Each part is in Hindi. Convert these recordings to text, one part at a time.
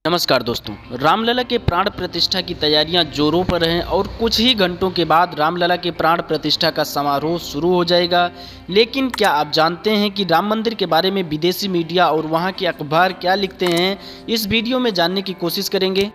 नमस्कार दोस्तों, रामलला के प्राण प्रतिष्ठा की तैयारियां जोरों पर हैं और कुछ ही घंटों के बाद रामलला के प्राण प्रतिष्ठा का समारोह शुरू हो जाएगा। लेकिन क्या आप जानते हैं कि राम मंदिर के बारे में विदेशी मीडिया और वहां के अखबार क्या लिखते हैं? इस वीडियो में जानने की कोशिश करेंगे।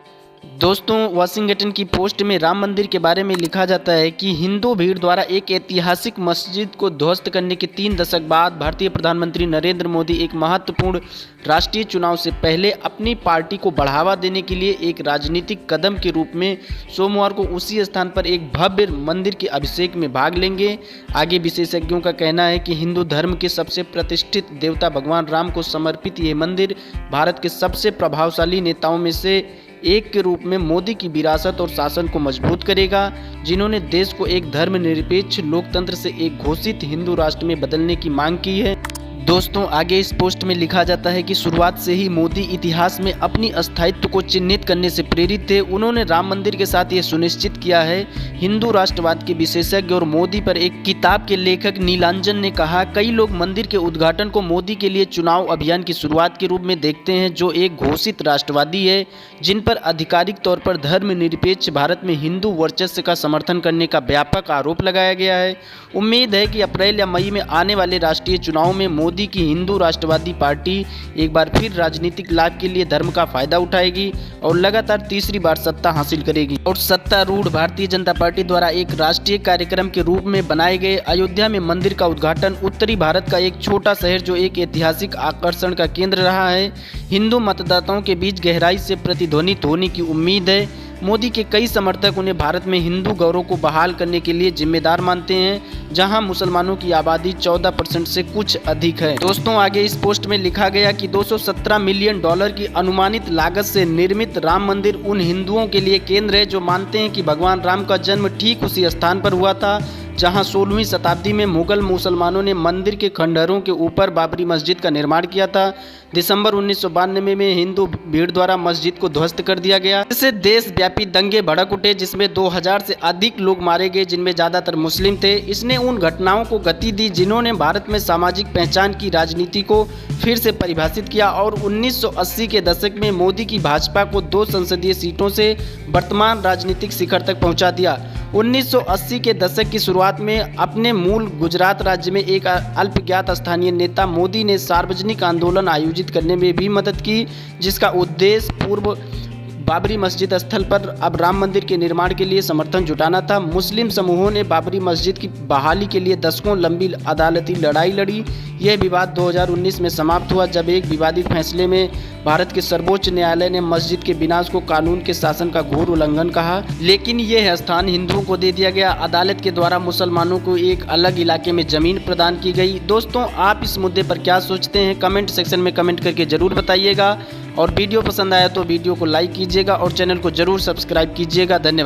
दोस्तों, वाशिंगटन की पोस्ट में राम मंदिर के बारे में लिखा जाता है कि हिंदू भीड़ द्वारा एक ऐतिहासिक मस्जिद को ध्वस्त करने के 3 दशक बाद भारतीय प्रधानमंत्री नरेंद्र मोदी एक महत्वपूर्ण राष्ट्रीय चुनाव से पहले अपनी पार्टी को बढ़ावा देने के लिए एक राजनीतिक कदम के रूप में सोमवार को उसी स्थान पर एक भव्य मंदिर के अभिषेक में भाग लेंगे। आगे विशेषज्ञों का कहना है कि हिंदू धर्म के सबसे प्रतिष्ठित देवता भगवान राम को समर्पित यह मंदिर भारत के सबसे प्रभावशाली नेताओं में से एक के रूप में मोदी की विरासत और शासन को मजबूत करेगा, जिन्होंने देश को एक धर्मनिरपेक्ष लोकतंत्र से एक घोषित हिंदू राष्ट्र में बदलने की मांग की है। दोस्तों, आगे इस पोस्ट में लिखा जाता है कि शुरुआत से ही मोदी इतिहास में अपनी अस्थायित्व को चिन्हित करने से प्रेरित थे। उन्होंने राम मंदिर के साथ ये सुनिश्चित किया है। हिंदू राष्ट्रवाद के विशेषज्ञ और मोदी पर एक किताब के लेखक नीलांजन ने कहा, कई लोग मंदिर के उद्घाटन को मोदी के लिए चुनाव अभियान की शुरुआत के रूप में देखते हैं, जो एक घोषित राष्ट्रवादी है, जिन पर आधिकारिक तौर पर धर्मनिरपेक्ष भारत में हिंदू वर्चस्व का समर्थन करने का व्यापक आरोप लगाया गया है। उम्मीद है कि अप्रैल या मई में आने वाले राष्ट्रीय चुनाव में मोदी की हिंदू राष्ट्रवादी पार्टी एक बार फिर राजनीतिक लाभ के लिए धर्म का फायदा उठाएगी और लगातार तीसरी बार सत्ता हासिल करेगी। और सत्तारूढ़ भारतीय जनता पार्टी द्वारा एक राष्ट्रीय कार्यक्रम के रूप में बनाए गए अयोध्या में मंदिर का उद्घाटन उत्तरी भारत का एक छोटा शहर जो एक ऐतिहासिक आकर्षण का केंद्र रहा है, हिंदू मतदाताओं के बीच गहराई से प्रतिध्वनित होने की उम्मीद है। मोदी के कई समर्थक उन्हें भारत में हिंदू गौरव को बहाल करने के लिए जिम्मेदार मानते हैं, जहां मुसलमानों की आबादी 14% से कुछ अधिक है। दोस्तों, आगे इस पोस्ट में लिखा गया कि $217 मिलियन की अनुमानित लागत से निर्मित राम मंदिर उन हिंदुओं के लिए केंद्र है जो मानते हैं कि भगवान राम का जन्म ठीक उसी स्थान पर हुआ था जहां 16वीं शताब्दी में मुगल मुसलमानों ने मंदिर के खंडहरों के ऊपर बाबरी मस्जिद का निर्माण किया था। दिसंबर 1992 में हिंदू भीड़ द्वारा मस्जिद को ध्वस्त कर दिया गया, जिससे देशव्यापी दंगे भड़क उठे, जिसमें 2000 से अधिक लोग मारे गए, जिनमें ज़्यादातर मुस्लिम थे। इसने उन घटनाओं को गति दी जिन्होंने भारत में सामाजिक पहचान की राजनीति को फिर से परिभाषित किया और 1980 के दशक में मोदी की भाजपा को 2 संसदीय सीटों से वर्तमान राजनीतिक शिखर तक पहुंचा दिया। 1980 के दशक की शुरुआत में अपने मूल गुजरात राज्य में एक अल्पज्ञात स्थानीय नेता मोदी ने सार्वजनिक आंदोलन आयोजित करने में भी मदद की, जिसका उद्देश्य पूर्व बाबरी मस्जिद स्थल पर अब राम मंदिर के निर्माण के लिए समर्थन जुटाना था। मुस्लिम समूहों ने बाबरी मस्जिद की बहाली के लिए दशकों लंबी अदालती लड़ाई लड़ी। यह विवाद 2019 में समाप्त हुआ, जब एक विवादित फैसले में भारत के सर्वोच्च न्यायालय ने मस्जिद के विनाश को कानून के शासन का घोर उल्लंघन कहा, लेकिन यह स्थान हिंदुओं को दे दिया गया। अदालत के द्वारा मुसलमानों को एक अलग इलाके में जमीन प्रदान की गई। दोस्तों, आप इस मुद्दे पर क्या सोचते हैं? कमेंट सेक्शन में कमेंट करके जरूर बताइएगा और वीडियो पसंद आया तो वीडियो को लाइक कीजिएगा और चैनल को जरूर सब्सक्राइब कीजिएगा। धन्यवाद।